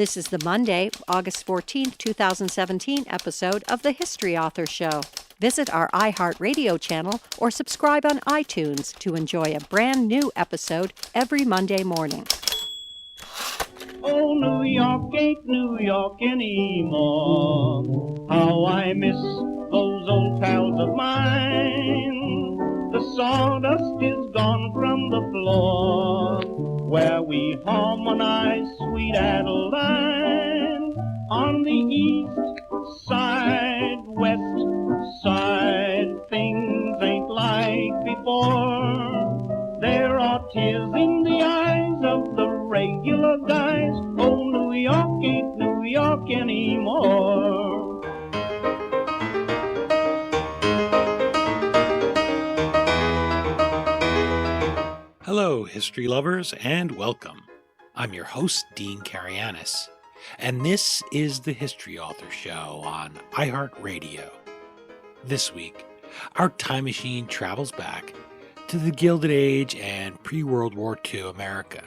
This is the Monday, August 14th, 2017 episode of The History Author Show. Visit our iHeartRadio channel or subscribe on iTunes to enjoy a brand new episode every Monday morning. Oh, New York ain't New York anymore. How I miss those old pals of mine. The sawdust is gone from the floor where we harmonize Sweet Adeline. On the east side, west side, things ain't like before. There are tears in the eyes of the regular guys. Oh, New York ain't New York anymore. Hello, history lovers, and welcome. I'm your host, Dean Karayanis, and this is the History Author Show on iHeartRadio. This week, our time machine travels back to the Gilded Age and pre-World War II America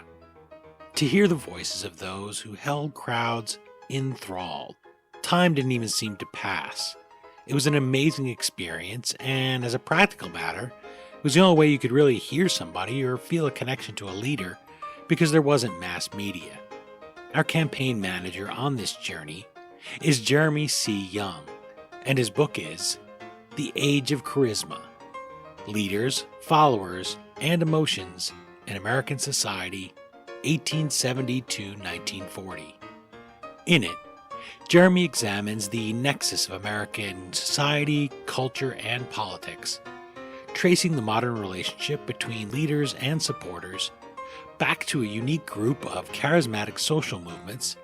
to hear the voices of those who held crowds enthralled. Time didn't even seem to pass. It was an amazing experience, and as a practical matter, it was the only way you could really hear somebody or feel a connection to a leader because there wasn't mass media. Our campaign manager on this journey is Jeremy C. Young, and his book is The Age of Charisma: Leaders, Followers, and Emotions in American Society, 1870-1940. In it, Jeremy examines the nexus of American society, culture, and politics, tracing the modern relationship between leaders and supporters back to a unique group of charismatic social movements.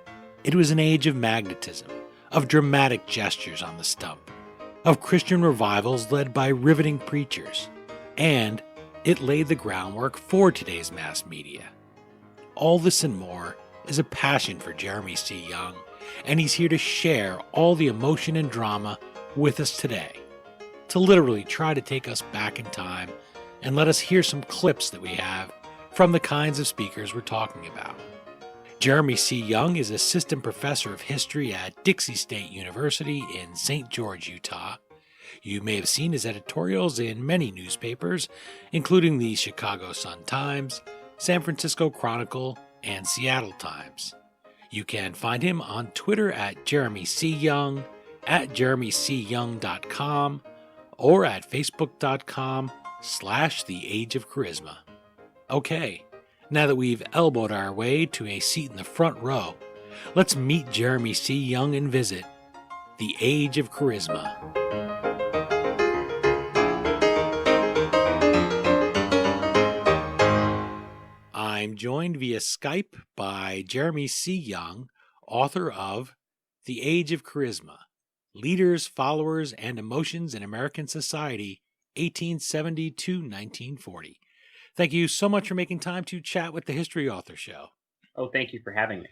It was an age of magnetism, of dramatic gestures on the stump, of Christian revivals led by riveting preachers, and it laid the groundwork for today's mass media. All this and more is a passion for Jeremy C. Young, and he's here to share all the emotion and drama with us today, to literally try to take us back in time and let us hear some clips that we have from the kinds of speakers we're talking about. Jeremy C. Young is assistant professor of history at Dixie State University in St. George, Utah. You may have seen his editorials in many newspapers, including the Chicago Sun-Times, San Francisco Chronicle, and Seattle Times. You can find him on Twitter at Jeremy C. Young, at jeremycyoung.com, or at facebook.com/The Age of Charisma. Okay, now that we've elbowed our way to a seat in the front row, let's meet Jeremy C. Young and visit The Age of Charisma. I'm joined via Skype by Jeremy C. Young, author of The Age of Charisma: Leaders, Followers, and Emotions in American Society, 1870-1940. Thank you so much for making time to chat with the History Author Show. Oh, thank you for having me.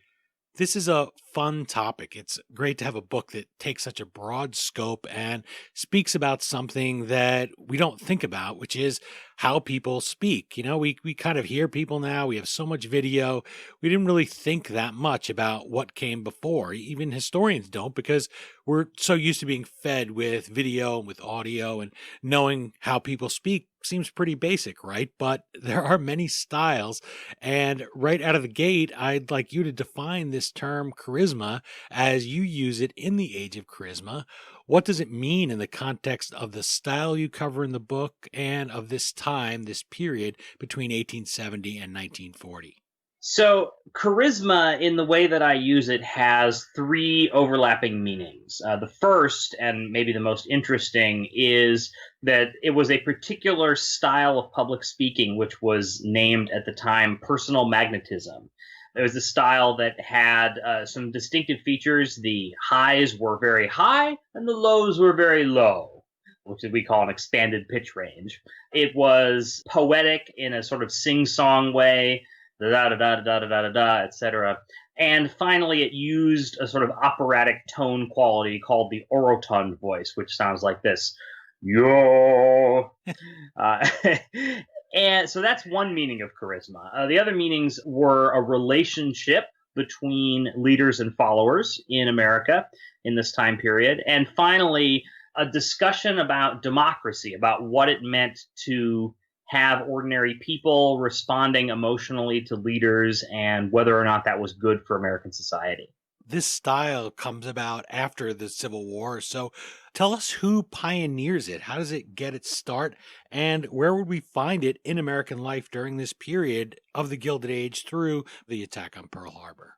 This is a fun topic. It's great to have a book that takes such a broad scope and speaks about something that we don't think about, which is how people speak. You know, we kind of hear people now. We have so much video. We didn't really think that much about what came before. Even historians don't, because we're so used to being fed with video and with audio, and knowing how people speak seems pretty basic, right? But there are many styles, and right out of the gate, I'd like you to define this term charisma as you use it in the Age of Charisma. What does it mean in the context of the style you cover in the book and of this time, this period between 1870 and 1940? So, charisma, in the way that I use it, has three overlapping meanings. The first, and maybe the most interesting, is that it was a particular style of public speaking which was named at the time personal magnetism. It was a style that had some distinctive features. The highs were very high and the lows were very low, which we call an expanded pitch range. It was poetic in a sort of sing-song way, da-da-da-da-da-da-da-da, etc. And finally, it used a sort of operatic tone quality called the orotund voice, which sounds like this. Yo. And so that's one meaning of charisma. The other meanings were a relationship between leaders and followers in America in this time period. And finally, a discussion about democracy, about what it meant to have ordinary people responding emotionally to leaders and whether or not that was good for American society. This style comes about after the Civil War. So tell us who pioneers it. How does it get its start? And where would we find it in American life during this period of the Gilded Age through the attack on Pearl Harbor?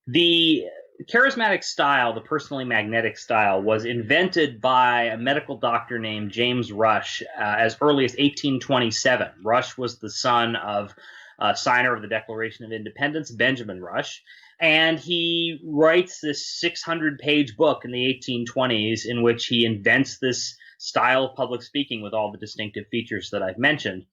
The charismatic style, the personally magnetic style, was invented by a medical doctor named James Rush as early as 1827. Rush was the son of signer of the Declaration of Independence, Benjamin Rush. And he writes this 600-page book in the 1820s in which he invents this style of public speaking with all the distinctive features that I've mentioned.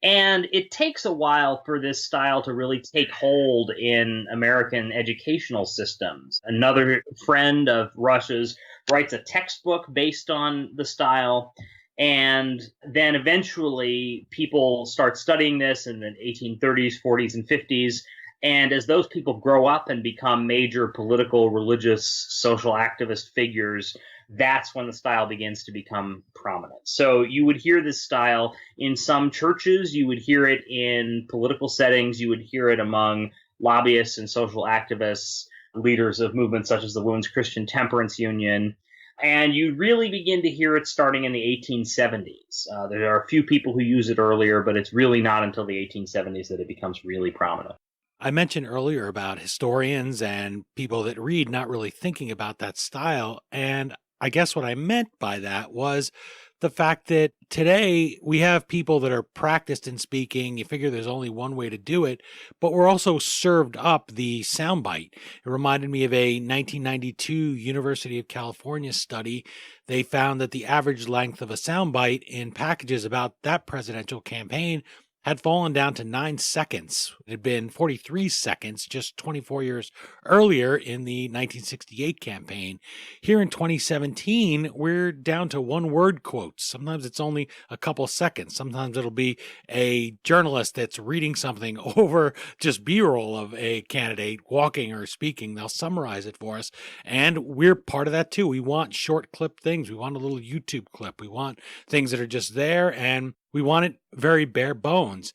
And it takes a while for this style to really take hold in American educational systems. Another friend of Rush's writes a textbook based on the style. And then eventually people start studying this in the 1830s, 40s, and 50s. And as those people grow up and become major political, religious, social activist figures, that's when the style begins to become prominent. So you would hear this style in some churches, you would hear it in political settings, you would hear it among lobbyists and social activists, leaders of movements such as the Women's Christian Temperance Union. And you really begin to hear it starting in the 1870s. There are a few people who use it earlier, but it's really not until the 1870s that it becomes really prominent. I mentioned earlier about historians and people that read not really thinking about that style. And I guess what I meant by that was the fact that today we have people that are practiced in speaking. You figure there's only one way to do it, but we're also served up the soundbite. It reminded me of a 1992 University of California study. They found that the average length of a soundbite in packages about that presidential campaign had fallen down to 9 seconds. It had been 43 seconds just 24 years earlier in the 1968 campaign. Here in 2017, we're down to one-word quotes. Sometimes it's only a couple seconds. Sometimes it'll be a journalist that's reading something over just B-roll of a candidate walking or speaking. They'll summarize it for us, and we're part of that too. We want short clip things. We want a little YouTube clip. We want things that are just there, and we want it very bare bones.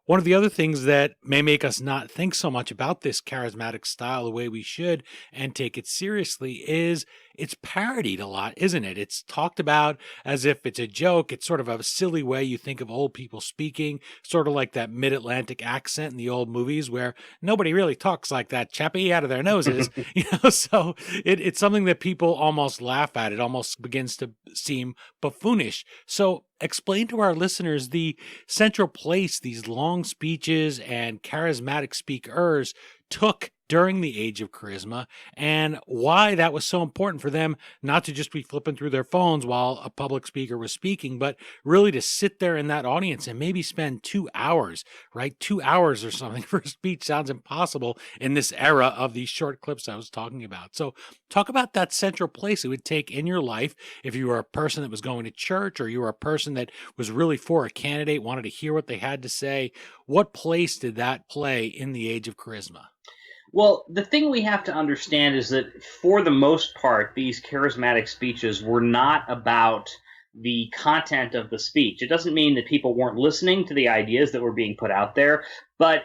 One of the other things that may make us not think so much about this charismatic style the way we should and take it seriously is it's parodied a lot, isn't it? It's talked about as if it's a joke. It's sort of a silly way you think of old people speaking, sort of like that mid-Atlantic accent in the old movies where nobody really talks like that, chappy, out of their noses. So it's something that people almost laugh at. It almost begins to seem buffoonish. So explain to our listeners the central place these long speeches and charismatic speakers took during the age of charisma and why that was so important for them not to just be flipping through their phones while a public speaker was speaking, but really to sit there in that audience and maybe spend 2 hours, right? 2 hours or something for a speech sounds impossible in this era of these short clips I was talking about. So talk about that central place it would take in your life if you were a person that was going to church or you were a person that was really for a candidate, wanted to hear what they had to say. What place did that play in the age of charisma? Well, the thing we have to understand is that for the most part, these charismatic speeches were not about the content of the speech. It doesn't mean that people weren't listening to the ideas that were being put out there, but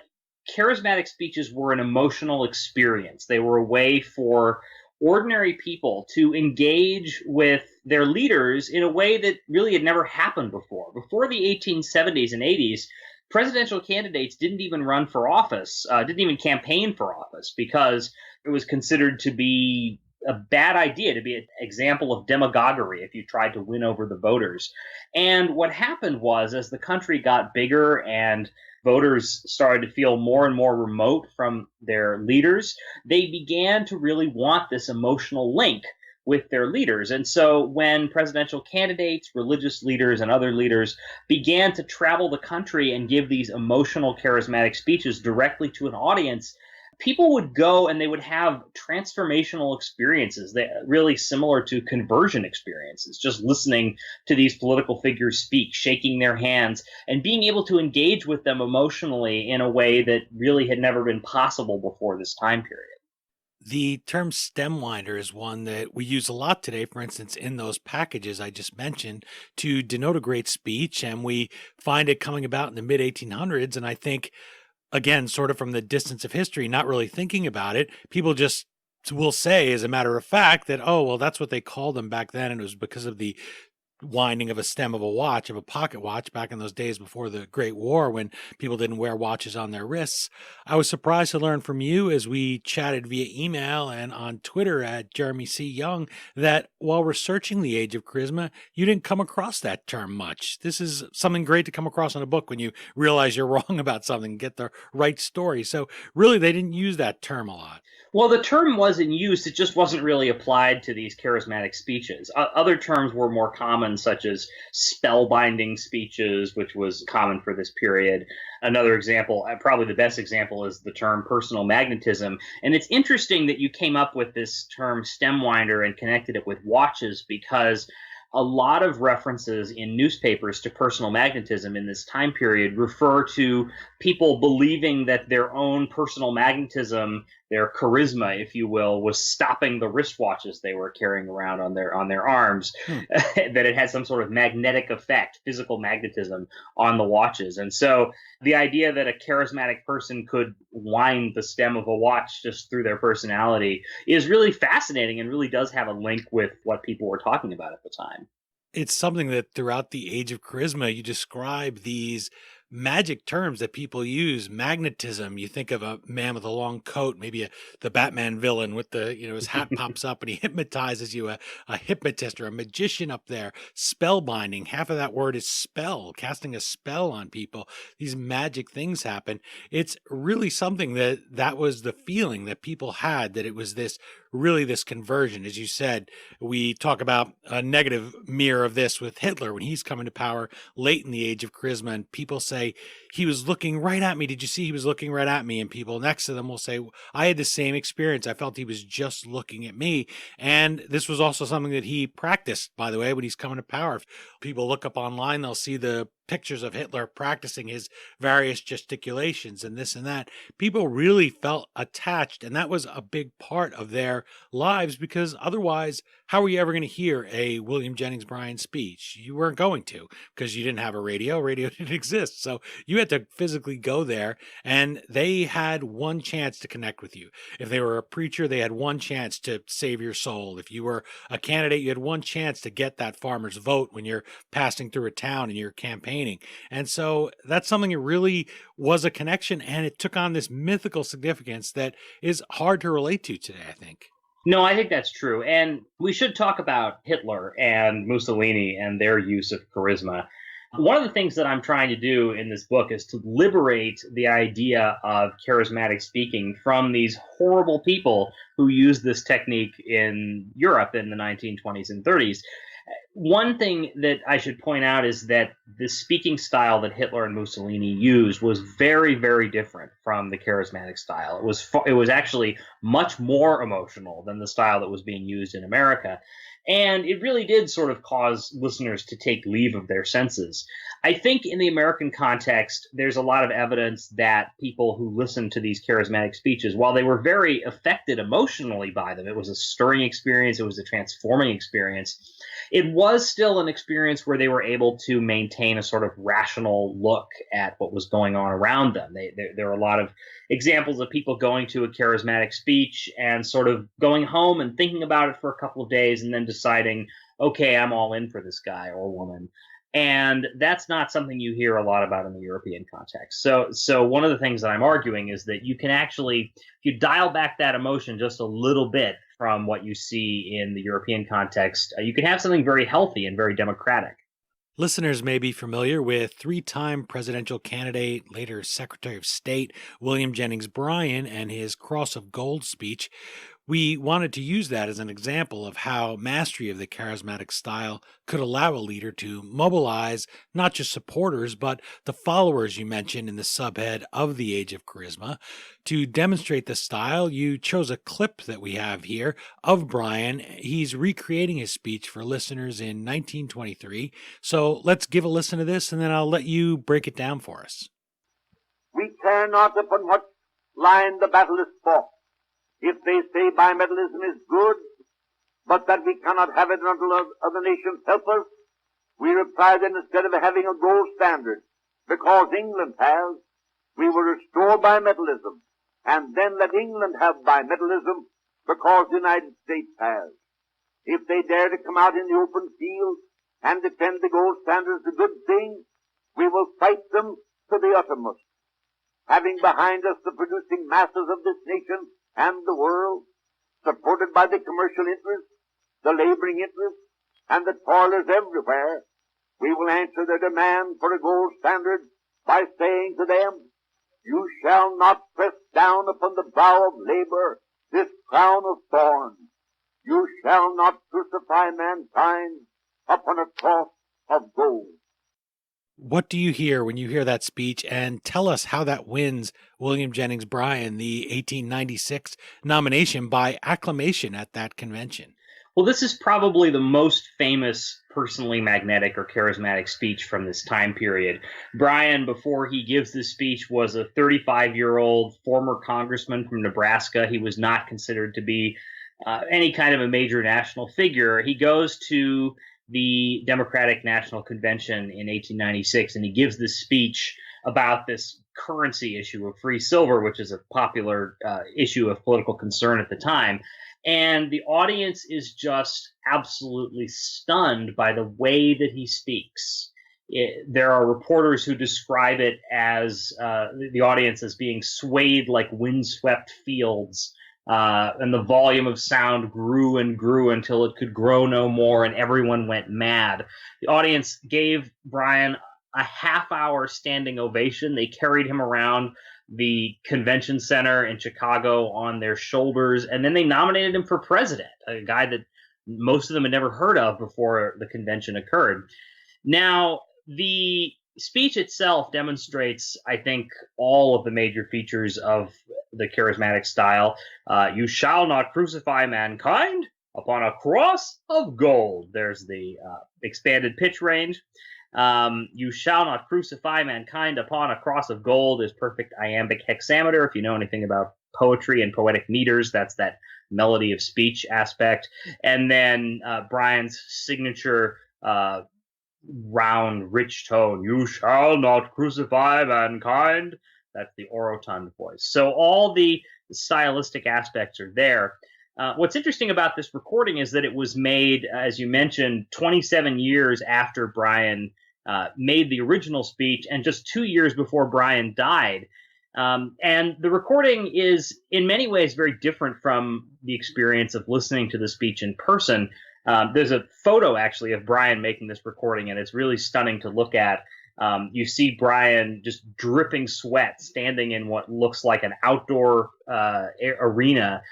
charismatic speeches were an emotional experience. They were a way for ordinary people to engage with their leaders in a way that really had never happened before. Before the 1870s and 80s, presidential candidates didn't even run for office, didn't even campaign for office, because it was considered to be a bad idea, to be an example of demagoguery if you tried to win over the voters. And what happened was, as the country got bigger and voters started to feel more and more remote from their leaders, they began to really want this emotional link with their leaders. And so when presidential candidates, religious leaders, and other leaders began to travel the country and give these emotional, charismatic speeches directly to an audience, people would go and they would have transformational experiences that really similar to conversion experiences, just listening to these political figures speak, shaking their hands, and being able to engage with them emotionally in a way that really had never been possible before this time period. The term stem winder is one that we use a lot today, for instance, in those packages I just mentioned, to denote a great speech. And we find it coming about in the mid 1800s. And I think, again, sort of from the distance of history, not really thinking about it, people just will say, as a matter of fact, that, oh, well, that's what they called them back then. And it was because of the winding of a stem of a watch, of a pocket watch, back in those days before the Great War, when people didn't wear watches on their wrists. I was surprised to learn from you, as we chatted via email and on Twitter at Jeremy C. Young, that while researching the age of charisma, you didn't come across that term much. This is something great to come across in a book when you realize you're wrong about something, get the right story. So really, they didn't use that term a lot. Well, the term was in use, it just wasn't really applied to these charismatic speeches. Other terms were more common, such as spellbinding speeches, which was common for this period. Another example, probably the best example, is the term personal magnetism. And it's interesting that you came up with this term stem winder and connected it with watches, because a lot of references in newspapers to personal magnetism in this time period refer to people believing that their own personal magnetism, their charisma, if you will, was stopping the wristwatches they were carrying around on their arms, that it had some sort of magnetic effect, physical magnetism on the watches. And so the idea that a charismatic person could wind the stem of a watch just through their personality is really fascinating and really does have a link with what people were talking about at the time. It's something that throughout the age of charisma, you describe these magic terms that people use. Magnetism. You think of a man with a long coat, maybe the Batman villain with his hat pops up and he hypnotizes you, a hypnotist or a magician up there. Spellbinding. Half of that word is spell, casting a spell on people. These magic things happen. It's really something that was the feeling that people had, that it was this conversion. As you said, we talk about a negative mirror of this with Hitler when he's coming to power late in the age of charisma, and people say, he was looking right at me. Did you see he was looking right at me? And people next to them will say, I had the same experience. I felt he was just looking at me. And this was also something that he practiced, by the way, when he's coming to power. If people look up online, they'll see the pictures of Hitler practicing his various gesticulations and this and that. People really felt attached, and that was a big part of their lives, because otherwise, how were you ever going to hear a William Jennings Bryan speech? You weren't going to, because you didn't have a radio. Radio didn't exist. So you had to physically go there, and they had one chance to connect with you. If they were a preacher, they had one chance to save your soul. If you were a candidate, you had one chance to get that farmer's vote when you're passing through a town and you're campaigning. And so that's something that really was a connection, and it took on this mythical significance that is hard to relate to today, I think. No, I think that's true. And we should talk about Hitler and Mussolini and their use of charisma. One of the things that I'm trying to do in this book is to liberate the idea of charismatic speaking from these horrible people who used this technique in Europe in the 1920s and 30s. One thing that I should point out is that the speaking style that Hitler and Mussolini used was very, very different from the charismatic style. It was actually much more emotional than the style that was being used in America. And it really did sort of cause listeners to take leave of their senses. I think in the American context, there's a lot of evidence that people who listened to these charismatic speeches, while they were very affected emotionally by them, it was a stirring experience, it was a transforming experience, it was still an experience where they were able to maintain a sort of rational look at what was going on around them. There are a lot of examples of people going to a charismatic speech and sort of going home and thinking about it for a couple of days and then deciding, okay, I'm all in for this guy or woman. And that's not something you hear a lot about in the European context. So one of the things that I'm arguing is that you can actually, if you dial back that emotion just a little bit from what you see in the European context, you can have something very healthy and very democratic. Listeners may be familiar with three-time presidential candidate, later Secretary of State, William Jennings Bryan, and his Cross of Gold speech. We wanted to use that as an example of how mastery of the charismatic style could allow a leader to mobilize not just supporters, but the followers you mentioned in the subhead of the Age of Charisma. To demonstrate the style, you chose a clip that we have here of Brian. He's recreating his speech for listeners in 1923. So let's give a listen to this, and then I'll let you break it down for us. We care not upon what line the battle is fought. If they say bimetallism is good, but that we cannot have it until other nations help us, we reply that instead of having a gold standard, because England has, we will restore bimetallism, and then let England have bimetallism, because the United States has. If they dare to come out in the open field and defend the gold standard as a good thing, we will fight them to the uttermost. Having behind us the producing masses of this nation and the world, supported by the commercial interests, the laboring interests, and the toilers everywhere, we will answer their demand for a gold standard by saying to them, you shall not press down upon the brow of labor this crown of thorns. You shall not crucify mankind upon a cross of gold. What do you hear when you hear that speech? And tell us how that wins William Jennings Bryan the 1896 nomination by acclamation at that convention. Well, this is probably the most famous personally magnetic or charismatic speech from this time period. Bryan, before he gives this speech, was a 35-year-old former congressman from Nebraska. He was not considered to be any kind of a major national figure. He goes to the Democratic National Convention in 1896, and he gives this speech about this currency issue of free silver, which is a popular issue of political concern at the time. And the audience is just absolutely stunned by the way that he speaks. There are reporters who describe it as the audience as being swayed like windswept fields. And the volume of sound grew and grew until it could grow no more, and everyone went mad. The audience gave Bryan a half-hour standing ovation. They carried him around the convention center in Chicago on their shoulders, and then they nominated him for president, a guy that most of them had never heard of before the convention occurred. Now, the speech itself demonstrates, I think, all of the major features of the charismatic style. You shall not crucify mankind upon a cross of gold. There's the expanded pitch range. You shall not crucify mankind upon a cross of gold is perfect iambic hexameter. If you know anything about poetry and poetic meters, that's that melody of speech aspect. And then Bryan's signature round, rich tone, you shall not crucify mankind. That's the orotund voice. So all the stylistic aspects are there. What's interesting about this recording is that it was made, as you mentioned, 27 years after Bryan made the original speech and just 2 years before Bryan died. And the recording is, in many ways, very different from the experience of listening to the speech in person. There's a photo, actually, of Bryan making this recording, and it's really stunning to look at. You see Bryan just dripping sweat, standing in what looks like an outdoor arena,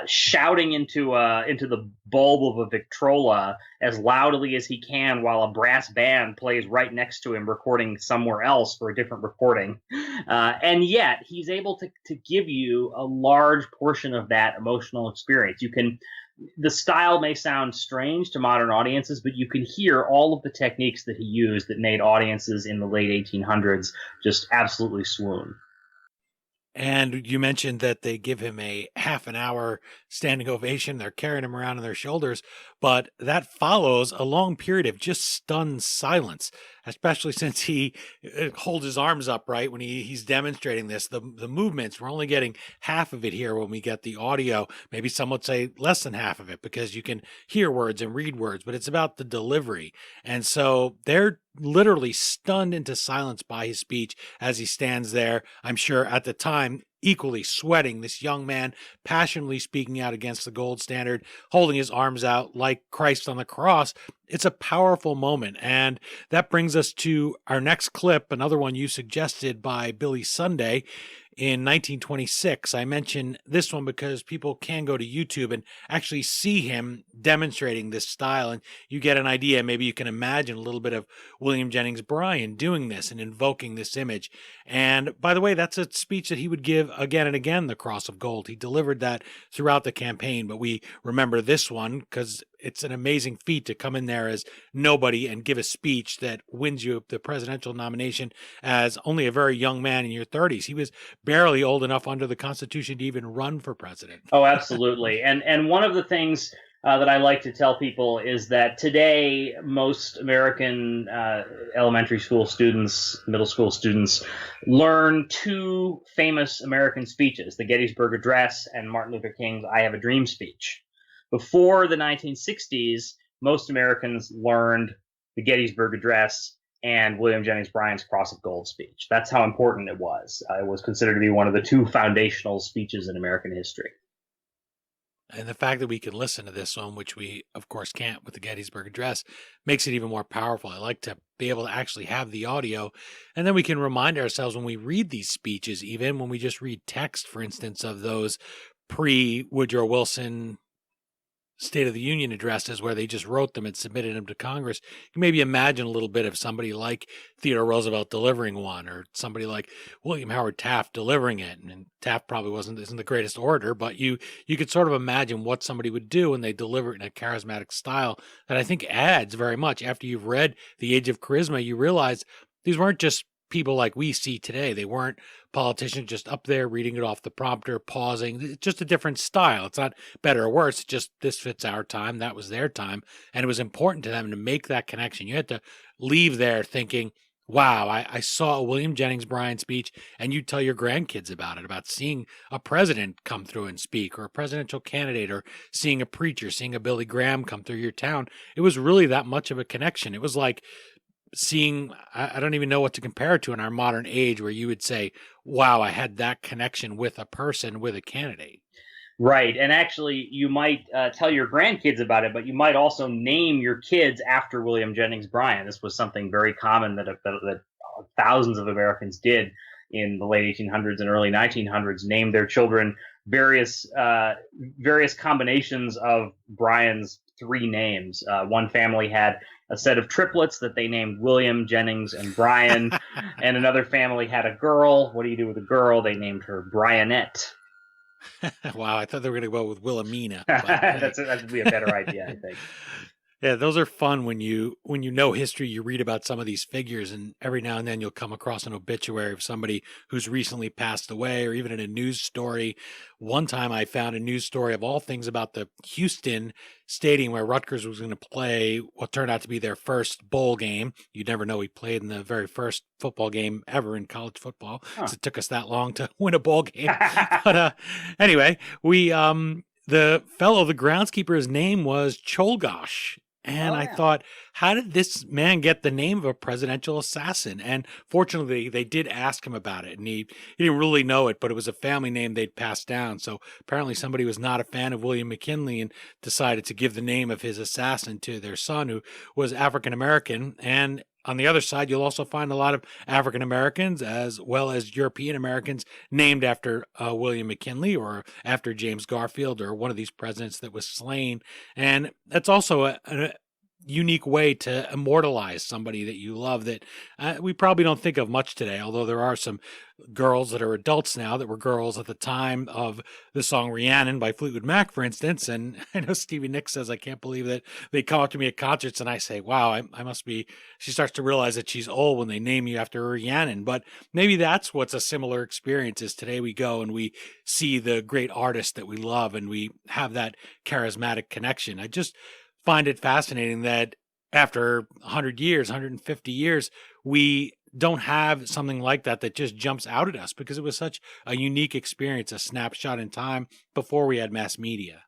shouting into the bulb of a Victrola as loudly as he can while a brass band plays right next to him, recording somewhere else for a different recording. And yet he's able to give you a large portion of that emotional experience. The style may sound strange to modern audiences, but you can hear all of the techniques that he used that made audiences in the late 1800s just absolutely swoon. And you mentioned that they give him a half an hour standing ovation. They're carrying him around on their shoulders, but that follows a long period of just stunned silence, especially since he holds his arms up, right? When he's demonstrating this, the movements, we're only getting half of it here when we get the audio. Maybe some would say less than half of it because you can hear words and read words, but it's about the delivery. And so they're literally stunned into silence by his speech as he stands there, I'm sure at the time, equally sweating, this young man passionately speaking out against the gold standard, holding his arms out like Christ on the cross. It's a powerful moment. And that brings us to our next clip, another one you suggested by Billy Sunday. in 1926. I mention this one because people can go to YouTube and actually see him demonstrating this style, and you get an idea. Maybe you can imagine a little bit of William Jennings Bryan doing this and invoking this image. And by the way, that's a speech that he would give again and again, the Cross of Gold. He delivered that throughout the campaign, but we remember this one because it's an amazing feat to come in there as nobody and give a speech that wins you the presidential nomination as only a very young man in your 30s. He was barely old enough under the Constitution to even run for president. Oh, absolutely. And one of the things that I like to tell people is that today most American elementary school students, middle school students, learn two famous American speeches, the Gettysburg Address and Martin Luther King's I Have a Dream speech. Before the 1960s, most Americans learned the Gettysburg Address and William Jennings Bryan's Cross of Gold speech. That's how important it was. It was considered to be one of the two foundational speeches in American history. And the fact that we can listen to this one, which we, of course, can't with the Gettysburg Address, makes it even more powerful. I like to be able to actually have the audio, and then we can remind ourselves when we read these speeches, even when we just read text, for instance, of those pre-Woodrow Wilson State of the Union addresses where they just wrote them and submitted them to Congress. You maybe imagine a little bit of somebody like Theodore Roosevelt delivering one, or somebody like William Howard Taft delivering it. And Taft probably isn't the greatest orator, but you could sort of imagine what somebody would do when they deliver it in a charismatic style that I think adds very much. After you've read The Age of Charisma, you realize these weren't just people like we see today. They weren't politicians just up there reading it off the prompter, pausing. It's just a different style. It's not better or worse. It's just this fits our time. That was their time. And it was important to them to make that connection. You had to leave there thinking, wow, I saw a William Jennings Bryan speech, and you tell your grandkids about it, about seeing a president come through and speak, or a presidential candidate, or seeing a preacher, seeing a Billy Graham come through your town. It was really that much of a connection. It was like seeing, I don't even know what to compare it to in our modern age, where you would say, wow, I had that connection with a person, with a candidate. Right. And actually, you might tell your grandkids about it, but you might also name your kids after William Jennings Bryan. This was something very common that thousands of Americans did in the late 1800s and early 1900s, named their children various combinations of Bryan's three names. One family had a set of triplets that they named William, Jennings, and Bryan. And another family had a girl. What do you do with a girl? They named her Bryanette. Wow, I thought they were going to go with Wilhelmina. That would be a better idea, I think. Yeah, those are fun when you know history. You read about some of these figures, and every now and then you'll come across an obituary of somebody who's recently passed away, or even in a news story. One time I found a news story of all things about the Houston Stadium where Rutgers was going to play what turned out to be their first bowl game. You'd never know we played in the very first football game ever in college football. Huh. So it took us that long to win a bowl game. But anyway, the groundskeeper's name was Cholgosh. And I thought, how did this man get the name of a presidential assassin? And fortunately, they did ask him about it, and he didn't really know it, but it was a family name they'd passed down. So apparently somebody was not a fan of William McKinley and decided to give the name of his assassin to their son, who was African-American. And on the other side, you'll also find a lot of African Americans as well as European Americans named after William McKinley or after James Garfield or one of these presidents that was slain. And that's also a unique way to immortalize somebody that you love that we probably don't think of much today, although there are some girls that are adults now that were girls at the time of the song Rhiannon by Fleetwood Mac, for instance. And I know Stevie Nicks says, I can't believe that they come up to me at concerts and I say, wow, I must be, she starts to realize that she's old when they name you after Rhiannon. But maybe that's what's a similar experience is today we go and we see the great artists that we love and we have that charismatic connection. I just find it fascinating that after 100 years, 150 years, we don't have something like that just jumps out at us because it was such a unique experience, a snapshot in time before we had mass media.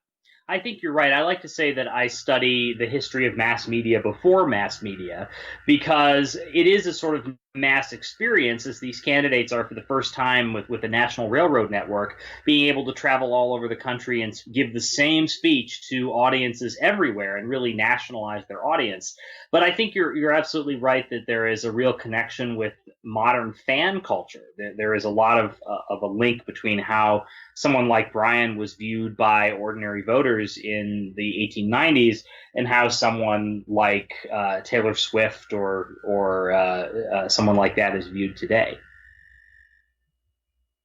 I think you're right. I like to say that I study the history of mass media before mass media because it is a sort of mass experience as these candidates are for the first time with the National Railroad Network, being able to travel all over the country and give the same speech to audiences everywhere and really nationalize their audience. But I think you're absolutely right that there is a real connection with modern fan culture. There is a lot of a link between how someone like Brian was viewed by ordinary voters in the 1890s and how someone like Taylor Swift or someone like that is viewed today.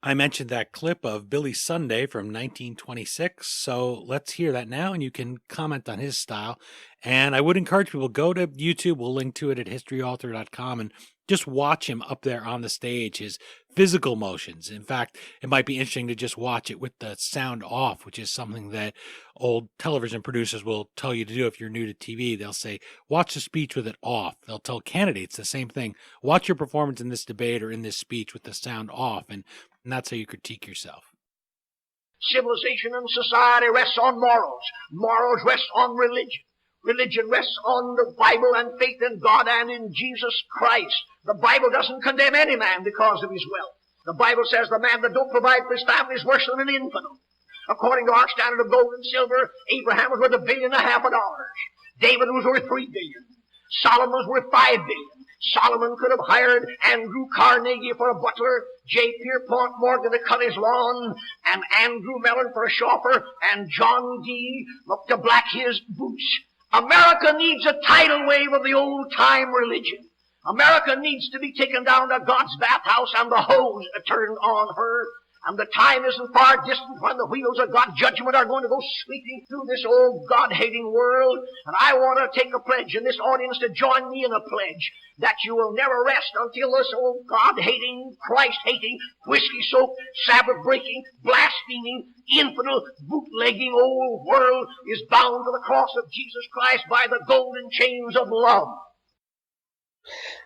I mentioned that clip of Billy Sunday from 1926, so let's hear that now, and you can comment on his style. And I would encourage people, go to YouTube, we'll link to it at historyauthor.com, and just watch him up there on the stage, his physical motions. In fact, it might be interesting to just watch it with the sound off, which is something that old television producers will tell you to do if you're new to TV. They'll say, watch the speech with it off. They'll tell candidates the same thing. Watch your performance in this debate or in this speech with the sound off, and that's how you critique yourself. Civilization and society rests on morals. Morals rest on religion. Religion rests on the Bible and faith in God and in Jesus Christ. The Bible doesn't condemn any man because of his wealth. The Bible says the man that don't provide for his family is worse than an infidel. According to our standard of gold and silver, Abraham was worth $1.5 billion. David was worth $3 billion. Solomon was worth $5 billion. Solomon could have hired Andrew Carnegie for a butler, J. Pierpont Morgan to cut his lawn, and Andrew Mellon for a chauffeur, and John D. to black his boots. America needs a tidal wave of the old-time religion. America needs to be taken down to God's bathhouse and the hose turned on her. And the time isn't far distant when the wheels of God's judgment are going to go sweeping through this old God-hating world. And I want to take a pledge in this audience to join me in a pledge that you will never rest until this old God-hating, Christ-hating, whiskey-soaked, Sabbath-breaking, blaspheming, infidel, bootlegging old world is bound to the cross of Jesus Christ by the golden chains of love.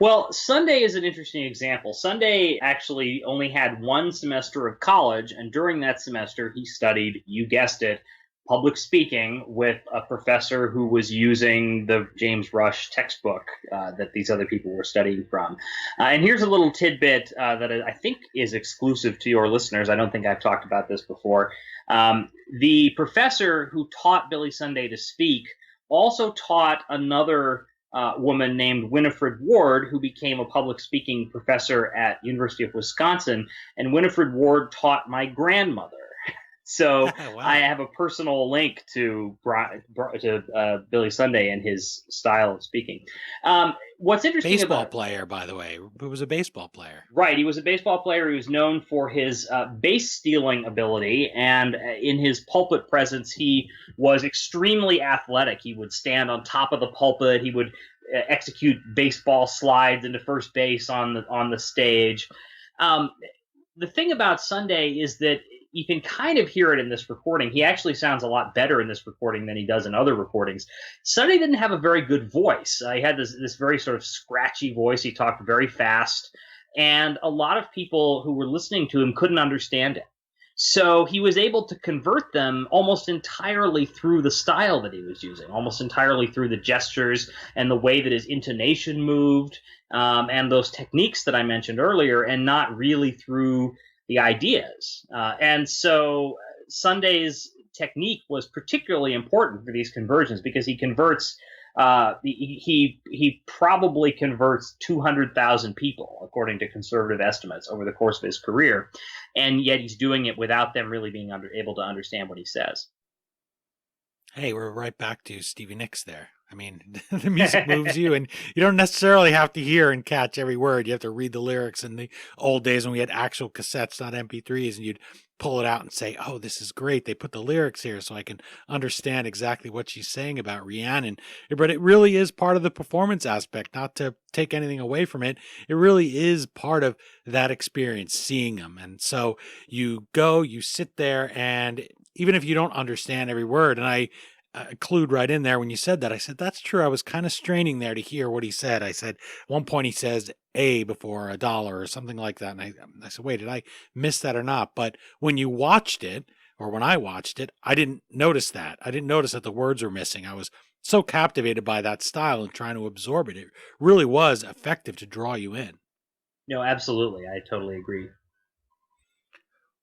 Well, Sunday is an interesting example. Sunday actually only had one semester of college, and during that semester he studied, you guessed it, public speaking with a professor who was using the James Rush textbook that these other people were studying from. And here's a little tidbit that I think is exclusive to your listeners. I don't think I've talked about this before. The professor who taught Billy Sunday to speak also taught another woman named Winifred Ward, who became a public speaking professor at University of Wisconsin, and Winifred Ward taught my grandmother. So wow. I have a personal link to Billy Sunday and his style of speaking. What's interesting baseball player, by the way. He was a baseball player. Right. He was a baseball player. He was known for his base stealing ability, and in his pulpit presence, he was extremely athletic. He would stand on top of the pulpit. He would execute baseball slides into first base on the stage. The thing about Sunday is that you can kind of hear it in this recording. He actually sounds a lot better in this recording than he does in other recordings. Sunday didn't have a very good voice. He had this very sort of scratchy voice. He talked very fast, and a lot of people who were listening to him couldn't understand it. So he was able to convert them almost entirely through the style that he was using, almost entirely through the gestures and the way that his intonation moved, and those techniques that I mentioned earlier, and not really through the ideas. And so Sunday's technique was particularly important for these conversions because he converts he probably converts 200,000 people, according to conservative estimates, over the course of his career, and yet he's doing it without them really being able to understand what he says. Hey, we're right back to Stevie Nicks there. I mean, the music moves you, and you don't necessarily have to hear and catch every word. You have to read the lyrics. In the old days when we had actual cassettes, not MP3s, and you'd pull it out and say, oh, this is great. They put the lyrics here so I can understand exactly what she's saying about Rhiannon. But it really is part of the performance aspect, not to take anything away from it. It really is part of that experience, seeing them. And so you go, you sit there, and even if you don't understand every word, and I clued right in there when you said that. I said, that's true. I was kind of straining there to hear what he said. I said, at one point he says a before a dollar or something like that. And I said, wait, did I miss that or not? But when you watched it, or when I watched it, I didn't notice that. I didn't notice that the words were missing. I was so captivated by that style and trying to absorb it. It really was effective to draw you in. No, absolutely. I totally agree.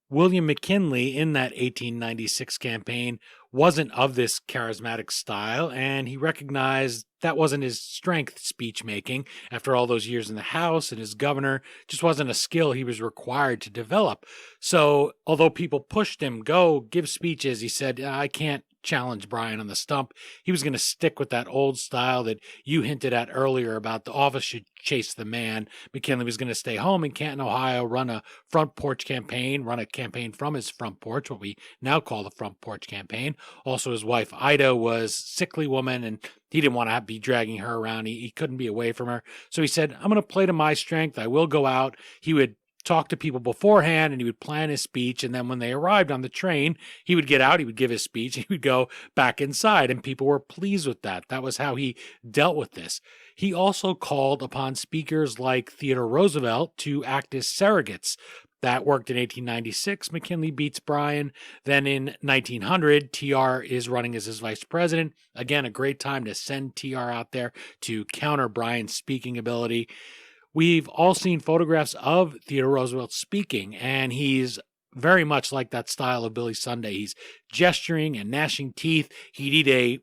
William McKinley in that 1896 campaign wasn't of this charismatic style, and he recognized that wasn't his strength, speech making. After all those years in the House and as governor, just wasn't a skill he was required to develop. So, although people pushed him, go give speeches, he said, I can't challenge Bryan on the stump. He was going to stick with that old style that you hinted at earlier about the office should chase the man. McKinley was going to stay home in Canton, Ohio, run a front porch campaign, run a campaign from his front porch, what we now call the front porch campaign. Also, his wife, Ida, was a sickly woman, and he didn't want to be dragging her around. He couldn't be away from her. So he said, I'm going to play to my strength. I will go out. He would talk to people beforehand, and he would plan his speech. And then when they arrived on the train, he would get out, he would give his speech, he would go back inside. And people were pleased with that. That was how he dealt with this. He also called upon speakers like Theodore Roosevelt to act as surrogates. That worked in 1896. McKinley beats Bryan. Then in 1900, TR is running as his vice president. Again, a great time to send TR out there to counter Bryan's speaking ability. We've all seen photographs of Theodore Roosevelt speaking, and he's very much like that style of Billy Sunday. He's gesturing and gnashing teeth. He'd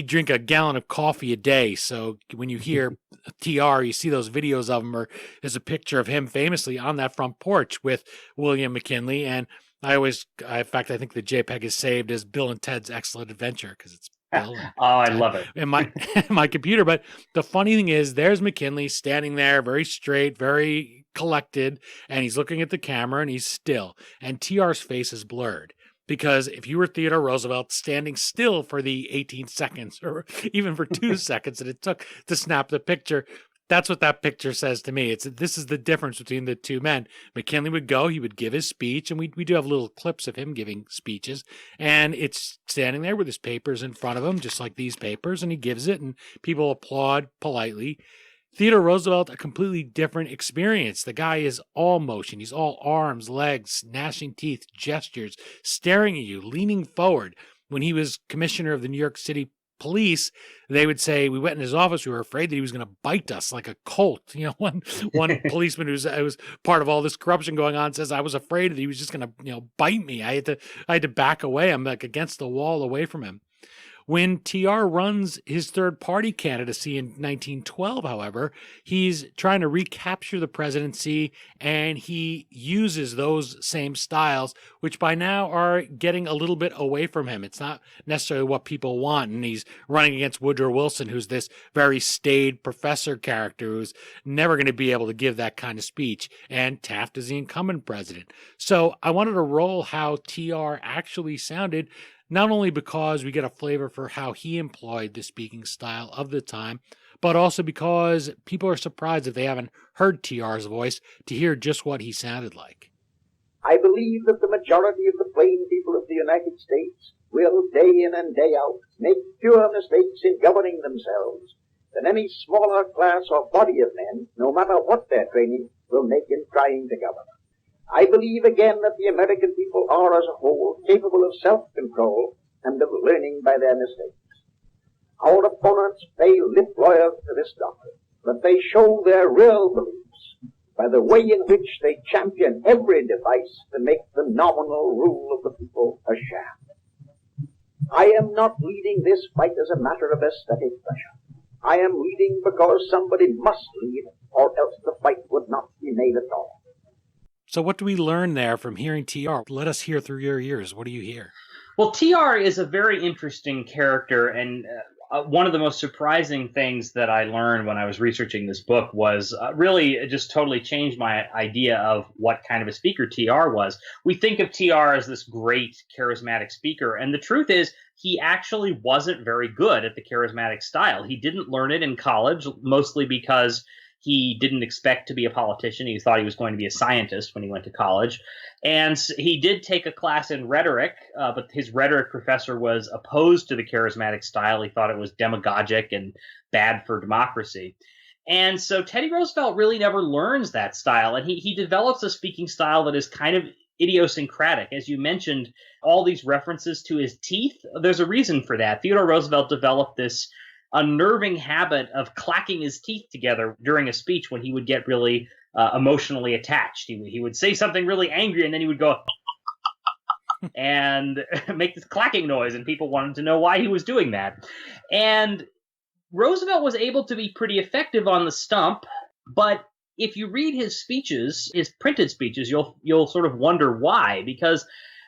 drink a gallon of coffee a day. So when you hear TR, you see those videos of him, or there's a picture of him famously on that front porch with William McKinley. And in fact, I think the JPEG is saved as Bill and Ted's Excellent Adventure because it's Bill. Oh, I love it. In my computer. But the funny thing is, there's McKinley standing there, very straight, very collected, and he's looking at the camera and he's still. And TR's face is blurred. Because if you were Theodore Roosevelt standing still for the 18 seconds or even for 2 seconds that it took to snap the picture, that's what that picture says to me. This is the difference between the two men. McKinley would go, he would give his speech, and we do have little clips of him giving speeches, and it's standing there with his papers in front of him, just like these papers, and he gives it, and people applaud politely. Theodore Roosevelt, a completely different experience. The guy is all motion. He's all arms, legs, gnashing teeth, gestures, staring at you, leaning forward. When he was commissioner of the New York City Police, they would say, we went in his office, we were afraid that he was going to bite us like a colt. You know, one policeman who was part of all this corruption going on says, I was afraid that he was just going to, bite me. I had to back away. I'm like against the wall away from him. When TR runs his third-party candidacy in 1912, however, he's trying to recapture the presidency, and he uses those same styles, which by now are getting a little bit away from him. It's not necessarily what people want, and he's running against Woodrow Wilson, who's this very staid professor character who's never going to be able to give that kind of speech, and Taft is the incumbent president. So I wanted to roll how TR actually sounded, not only because we get a flavor for how he employed the speaking style of the time, but also because people are surprised if they haven't heard TR's voice to hear just what he sounded like. I believe that the majority of the plain people of the United States will, day in and day out, make fewer mistakes in governing themselves than any smaller class or body of men, no matter what their training, will make in trying to govern. I believe again that the American people are as a whole capable of self-control and of learning by their mistakes. Our opponents pay lip loyalty to this doctrine, but they show their real beliefs by the way in which they champion every device to make the nominal rule of the people a sham. I am not leading this fight as a matter of aesthetic pleasure. I am leading because somebody must lead, or else the fight would not be made at all. So what do we learn there from hearing TR? Let us hear through your ears. What do you hear? Well, TR is a very interesting character, and one of the most surprising things that I learned when I was researching this book was really just totally changed my idea of what kind of a speaker TR was. We think of TR as this great charismatic speaker, and the truth is he actually wasn't very good at the charismatic style. He didn't learn it in college, mostly because he didn't expect to be a politician. He thought he was going to be a scientist when he went to college. And he did take a class in rhetoric, but his rhetoric professor was opposed to the charismatic style. He thought it was demagogic and bad for democracy. And so Teddy Roosevelt really never learns that style. And he develops a speaking style that is kind of idiosyncratic. As you mentioned, all these references to his teeth, there's a reason for that. Theodore Roosevelt developed this unnerving habit of clacking his teeth together during a speech when he would get really emotionally attached. He would say something really angry, and then he would go and make this clacking noise, and people wanted to know why he was doing that. And Roosevelt was able to be pretty effective on the stump, but if you read his speeches, his printed speeches, you'll sort of wonder why, because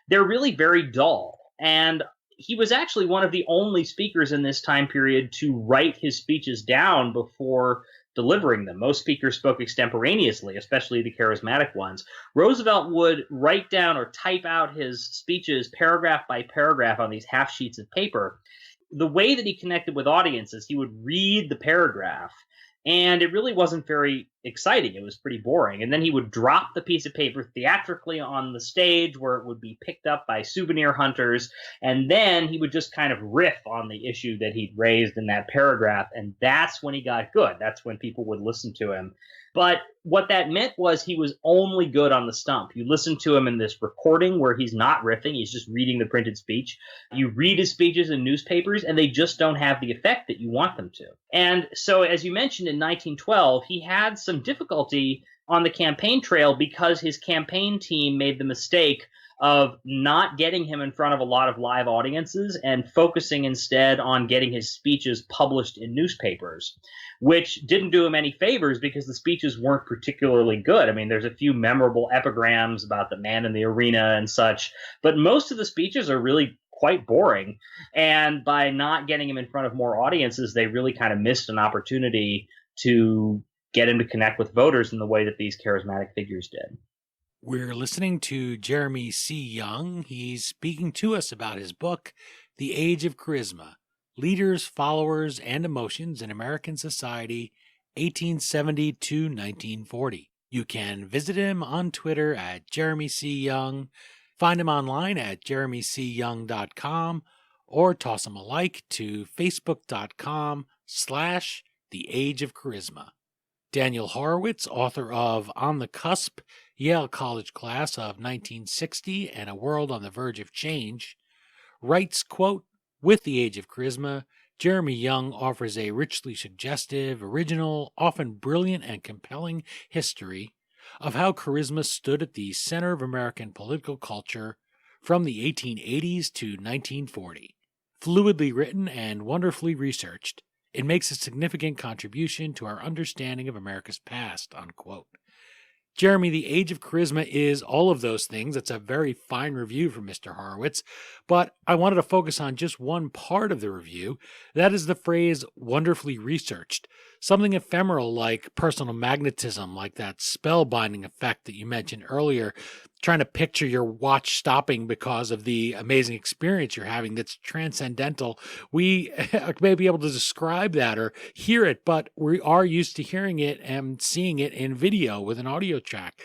they're really very dull. And he was actually one of the only speakers in this time period to write his speeches down before delivering them. Most speakers spoke extemporaneously, especially the charismatic ones. Roosevelt would write down or type out his speeches paragraph by paragraph on these half sheets of paper. The way that he connected with audiences, he would read the paragraph, and it really wasn't very exciting. It was pretty boring. And then he would drop the piece of paper theatrically on the stage where it would be picked up by souvenir hunters. And then he would just kind of riff on the issue that he'd raised in that paragraph. And that's when he got good. That's when people would listen to him. But what that meant was he was only good on the stump. You listen to him in this recording where he's not riffing, he's just reading the printed speech. You read his speeches in newspapers, and they just don't have the effect that you want them to. And so, as you mentioned, in 1912, he had some difficulty on the campaign trail because his campaign team made the mistake of not getting him in front of a lot of live audiences and focusing instead on getting his speeches published in newspapers, which didn't do him any favors because the speeches weren't particularly good. I mean, there's a few memorable epigrams about the man in the arena and such, but most of the speeches are really quite boring. And by not getting him in front of more audiences, they really kind of missed an opportunity to get him to connect with voters in the way that these charismatic figures did. We're listening to Jeremy C. Young. He's speaking to us about his book, The Age of Charisma, Leaders, Followers, and Emotions in American Society, 1870 to 1940. You can visit him on Twitter at Jeremy C. Young, find him online at jeremycyoung.com, or toss him a like to facebook.com/The Age of Charisma. Daniel Horowitz, author of On the Cusp, Yale College Class of 1960 and A World on the Verge of Change, writes, quote, "With The Age of Charisma, Jeremy Young offers a richly suggestive, original, often brilliant and compelling history of how charisma stood at the center of American political culture from the 1880s to 1940. Fluidly written and wonderfully researched, it makes a significant contribution to our understanding of America's past," unquote. Jeremy, The Age of Charisma is all of those things. It's a very fine review from Mr. Horowitz, but I wanted to focus on just one part of the review. That is the phrase wonderfully researched. Something ephemeral like personal magnetism, like that spellbinding effect that you mentioned earlier, trying to picture your watch stopping because of the amazing experience you're having that's transcendental. We may be able to describe that or hear it, but we are used to hearing it and seeing it in video with an audio track.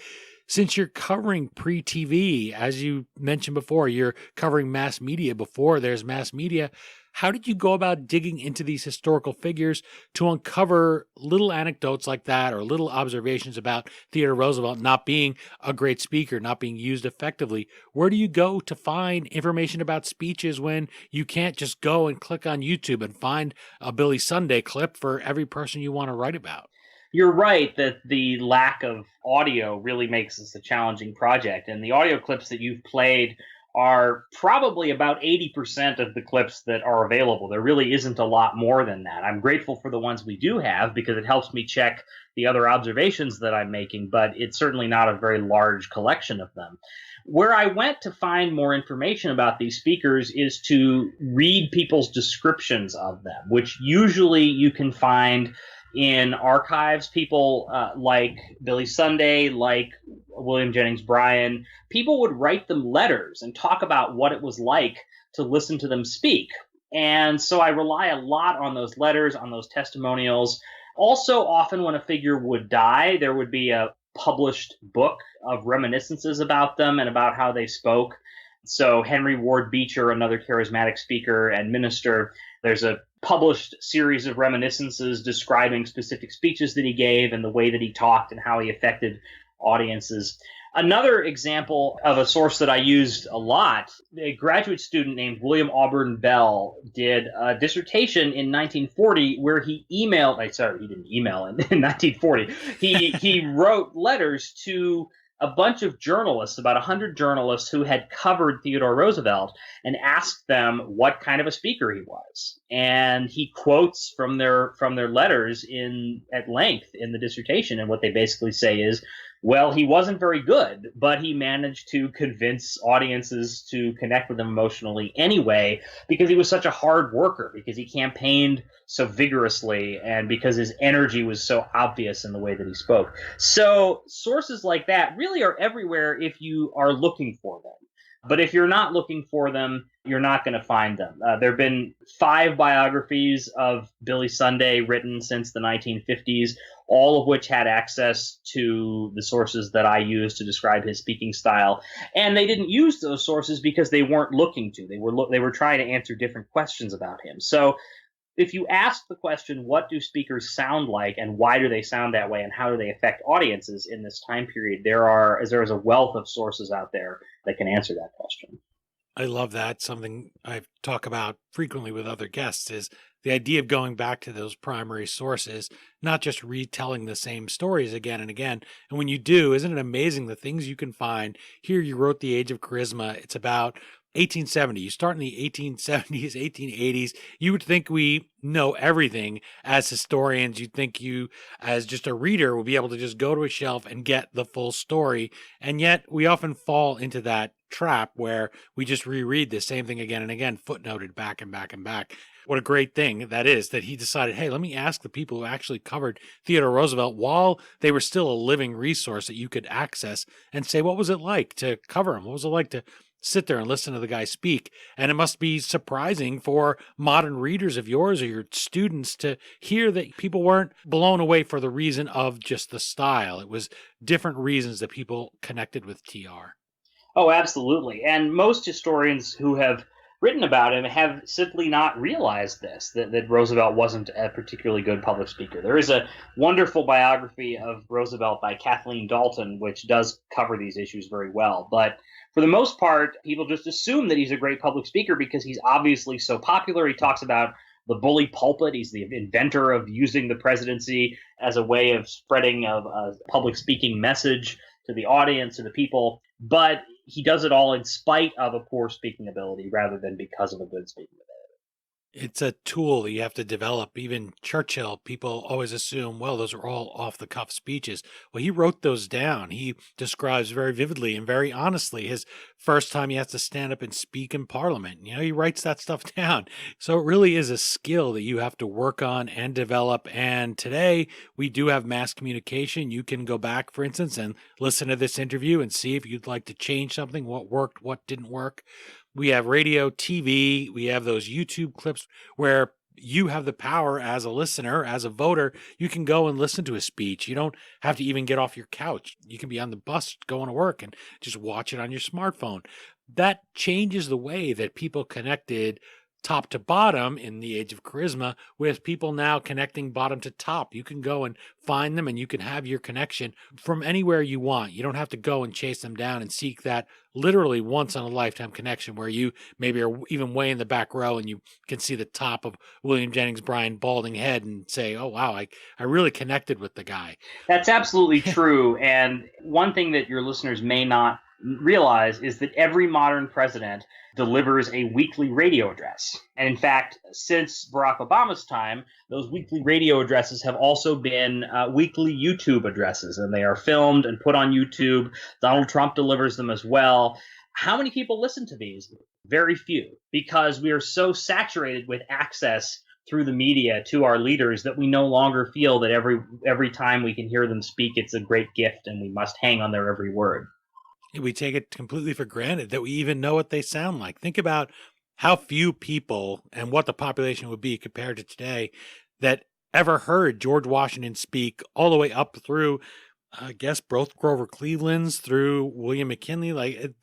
Since you're covering pre-TV, as you mentioned before, you're covering mass media before there's mass media. How did you go about digging into these historical figures to uncover little anecdotes like that or little observations about Theodore Roosevelt not being a great speaker, not being used effectively? Where do you go to find information about speeches when you can't just go and click on YouTube and find a Billy Sunday clip for every person you want to write about? You're right that the lack of audio really makes this a challenging project, and the audio clips that you've played are probably about 80% of the clips that are available. There really isn't a lot more than that. I'm grateful for the ones we do have because it helps me check the other observations that I'm making, but it's certainly not a very large collection of them. Where I went to find more information about these speakers is to read people's descriptions of them, which usually you can find in archives. People like Billy Sunday, like William Jennings Bryan, people would write them letters and talk about what it was like to listen to them speak. And so I rely a lot on those letters, on those testimonials. Also, often when a figure would die, there would be a published book of reminiscences about them and about how they spoke. So Henry Ward Beecher, another charismatic speaker and minister, there's a published series of reminiscences describing specific speeches that he gave and the way that he talked and how he affected audiences. Another example of a source that I used a lot, a graduate student named William Auburn Bell did a dissertation in 1940 where he emailed, he didn't email in 1940. He wrote letters to a bunch of journalists, about 100 journalists who had covered Theodore Roosevelt, and asked them what kind of a speaker he was. And he quotes from their letters at length in the dissertation, and what they basically say is, well, he wasn't very good, but he managed to convince audiences to connect with him emotionally anyway, because he was such a hard worker, because he campaigned so vigorously, and because his energy was so obvious in the way that he spoke. So sources like that really are everywhere if you are looking for them. But if you're not looking for them, you're not going to find them. There have been 5 biographies of Billy Sunday written since the 1950s, all of which had access to the sources that I used to describe his speaking style. And they didn't use those sources because they weren't looking to. They were trying to answer different questions about him. So if you ask the question, what do speakers sound like, and why do they sound that way, and how do they affect audiences in this time period, there is a wealth of sources out there that can answer that question. I love that. Something I talk about frequently with other guests is the idea of going back to those primary sources, not just retelling the same stories again and again. And when you do, isn't it amazing the things you can find? Here you wrote The Age of Charisma. It's about 1870. You start in the 1870s, 1880s. You would think we know everything as historians. You'd think you, as just a reader, will be able to just go to a shelf and get the full story. And yet we often fall into that trap where we just reread the same thing again and again, footnoted back and back and back. What a great thing that is, that he decided, hey, let me ask the people who actually covered Theodore Roosevelt while they were still a living resource that you could access, and say, what was it like to cover him? What was it like to sit there and listen to the guy speak? And it must be surprising for modern readers of yours or your students to hear that people weren't blown away for the reason of just the style. It was different reasons that people connected with TR. Oh, absolutely. And most historians who have written about him have simply not realized this, that Roosevelt wasn't a particularly good public speaker. There is a wonderful biography of Roosevelt by Kathleen Dalton, which does cover these issues very well. But for the most part, people just assume that he's a great public speaker because he's obviously so popular. He talks about the bully pulpit. He's the inventor of using the presidency as a way of spreading a public speaking message to the audience, to the people. But he does it all in spite of a poor speaking ability rather than because of a good speaking ability. It's a tool that you have to develop. Even Churchill, people always assume, well, those are all off-the-cuff speeches. Well, he wrote those down. He describes very vividly and very honestly his first time he has to stand up and speak in Parliament. You know, he writes that stuff down. So it really is a skill that you have to work on and develop. And today, we do have mass communication. You can go back, for instance, and listen to this interview and see if you'd like to change something, what worked, what didn't work. We have radio, TV, we have those YouTube clips where you have the power as a listener, as a voter. You can go and listen to a speech. You don't have to even get off your couch. You can be on the bus going to work and just watch it on your smartphone. That changes the way that people connected top to bottom in the Age of Charisma, with people now connecting bottom to top. You can go and find them and you can have your connection from anywhere you want. You don't have to go and chase them down and seek that literally once in a lifetime connection where you maybe are even way in the back row and you can see the top of William Jennings Bryan balding head and say, oh, wow, I really connected with the guy. That's absolutely true. And one thing that your listeners may not realize is that every modern president delivers a weekly radio address. And in fact, since Barack Obama's time, those weekly radio addresses have also been weekly YouTube addresses, and they are filmed and put on YouTube. Donald Trump delivers them as well. How many people listen to these? Very few, because we are so saturated with access through the media to our leaders that we no longer feel that every time we can hear them speak, it's a great gift and we must hang on their every word. We take it completely for granted that we even know what they sound like. Think about how few people and what the population would be compared to today that ever heard George Washington speak all the way up through, I guess, both Grover Cleveland's, through William McKinley.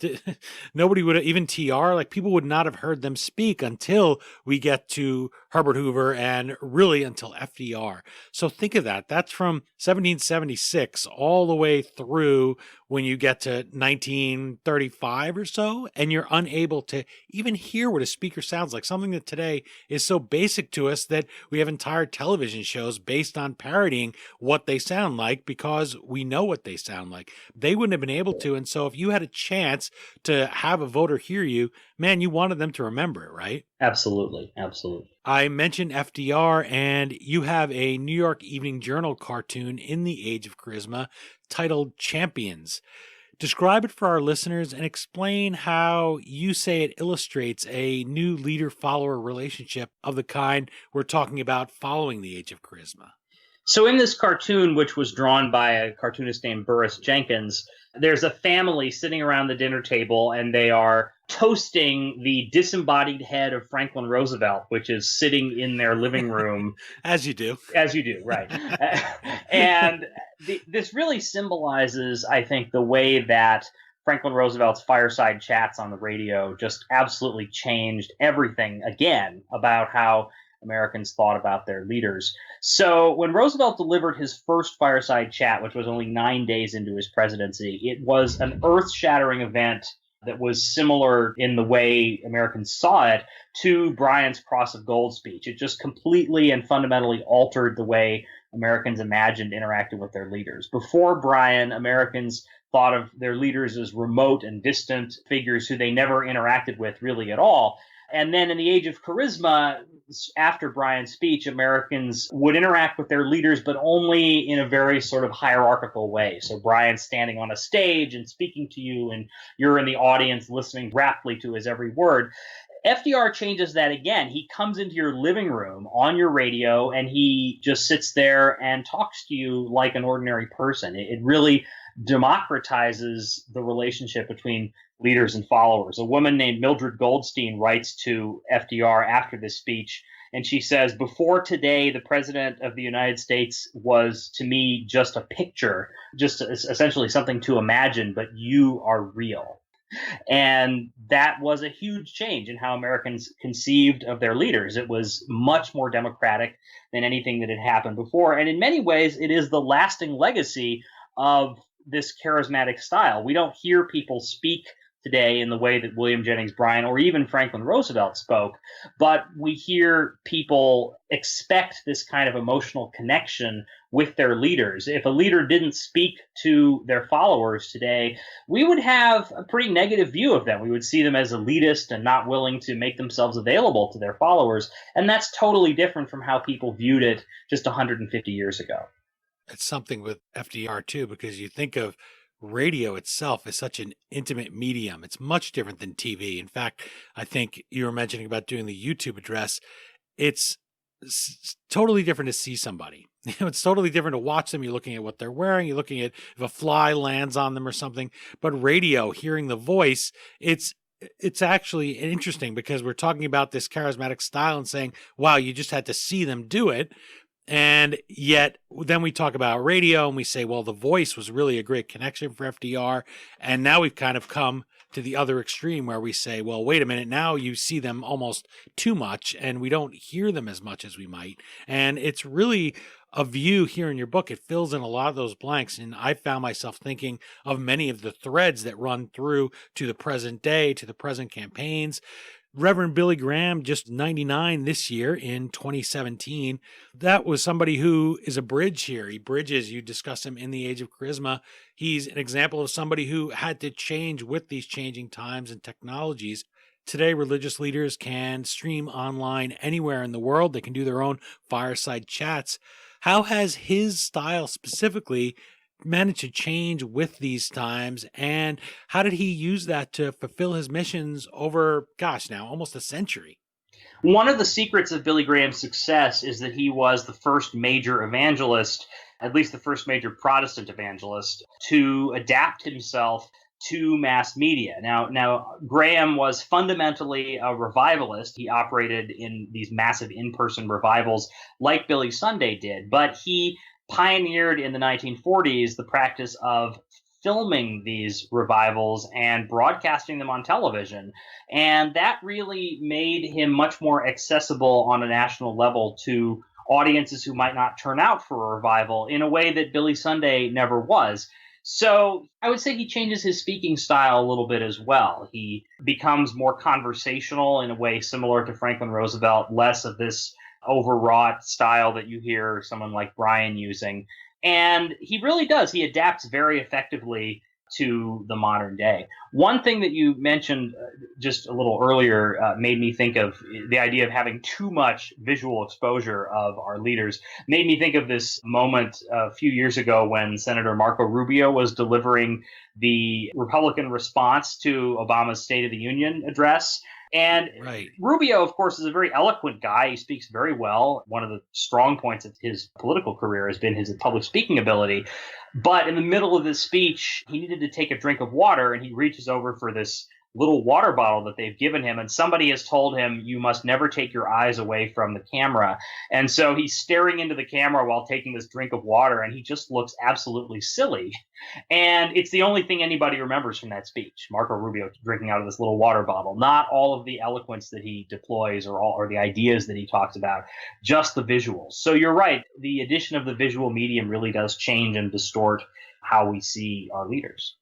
Nobody would have, even TR, people would not have heard them speak until we get to Herbert Hoover, and really until FDR. So think of that. That's from 1776 all the way through when you get to 1935 or so, and you're unable to even hear what a speaker sounds like, something that today is so basic to us that we have entire television shows based on parodying what they sound like because we know what they sound like. They wouldn't have been able to, and so if you had a chance to have a voter hear you, man, you wanted them to remember it, right? Absolutely. Absolutely. I mentioned FDR, and you have a New York Evening Journal cartoon in the Age of Charisma titled Champions. Describe it for our listeners and explain how you say it illustrates a new leader-follower relationship of the kind we're talking about following the Age of Charisma. So in this cartoon, which was drawn by a cartoonist named Burris Jenkins, there's a family sitting around the dinner table, and they are toasting the disembodied head of Franklin Roosevelt, which is sitting in their living room. As you do. As you do, right. And this really symbolizes, I think, the way that Franklin Roosevelt's fireside chats on the radio just absolutely changed everything again about how Americans thought about their leaders. So when Roosevelt delivered his first fireside chat, which was only 9 days into his presidency, it was an earth-shattering event that was similar in the way Americans saw it to Bryan's Cross of Gold speech. It just completely and fundamentally altered the way Americans imagined interacting with their leaders. Before Bryan, Americans thought of their leaders as remote and distant figures who they never interacted with really at all. And then in the Age of Charisma, after Bryan's speech, Americans would interact with their leaders, but only in a very sort of hierarchical way. So Bryan's standing on a stage and speaking to you, and you're in the audience listening raptly to his every word. FDR changes that again. He comes into your living room on your radio, and he just sits there and talks to you like an ordinary person. It really democratizes the relationship between leaders and followers. A woman named Mildred Goldstein writes to FDR after this speech, and she says, "Before today, the President of the United States was to me just a picture, just essentially something to imagine, but you are real." And that was a huge change in how Americans conceived of their leaders. It was much more democratic than anything that had happened before. And in many ways, it is the lasting legacy of this charismatic style. We don't hear people speak today in the way that William Jennings Bryan or even Franklin Roosevelt spoke, but we hear people expect this kind of emotional connection with their leaders. If a leader didn't speak to their followers today, we would have a pretty negative view of them. We would see them as elitist and not willing to make themselves available to their followers, and that's totally different from how people viewed it just 150 years ago. It's something with FDR too, because you think of radio itself as such an intimate medium. It's much different than TV. In fact, I think you were mentioning about doing the YouTube address. It's totally different to see somebody. It's totally different to watch them. You're looking at what they're wearing. You're looking at if a fly lands on them or something. But radio, hearing the voice, it's actually interesting because we're talking about this charismatic style and saying, wow, you just had to see them do it. And yet then we talk about radio and we say, well, the voice was really a great connection for FDR. And now we've kind of come to the other extreme where we say, well, wait a minute, now you see them almost too much and we don't hear them as much as we might. And it's really a view here in your book. It fills in a lot of those blanks. And I found myself thinking of many of the threads that run through to the present day, to the present campaigns. Reverend Billy Graham, just 99 this year in 2017. That was somebody who is a bridge here. He bridges, you discuss him in the Age of Charisma. He's an example of somebody who had to change with these changing times and technologies. Today, religious leaders can stream online anywhere in the world. They can do their own fireside chats. How has his style specifically managed to change with these times, and how did he use that to fulfill his missions over, now almost a century? One of the secrets of Billy Graham's success is that he was the first major evangelist, at least the first major Protestant evangelist, to adapt himself to mass media. Now, Graham was fundamentally a revivalist. He operated in these massive in-person revivals like Billy Sunday did, but he pioneered in the 1940s the practice of filming these revivals and broadcasting them on television. And that really made him much more accessible on a national level to audiences who might not turn out for a revival in a way that Billy Sunday never was. So I would say he changes his speaking style a little bit as well. He becomes more conversational in a way similar to Franklin Roosevelt, less of this overwrought style that you hear someone like Bryan using. And he really does. He adapts very effectively to the modern day. One thing that you mentioned just a little earlier made me think of the idea of having too much visual exposure of our leaders. Made me think of this moment a few years ago when Senator Marco Rubio was delivering the Republican response to Obama's State of the Union address. And Right. Rubio, of course, is a very eloquent guy. He speaks very well. One of the strong points of his political career has been his public speaking ability. But in the middle of this speech, he needed to take a drink of water, and he reaches over for this little water bottle that they've given him, and somebody has told him, you must never take your eyes away from the camera. And so he's staring into the camera while taking this drink of water, and he just looks absolutely silly. And it's the only thing anybody remembers from that speech, Marco Rubio drinking out of this little water bottle. Not all of the eloquence that he deploys or the ideas that he talks about, just the visuals. So you're right, the addition of the visual medium really does change and distort how we see our leaders.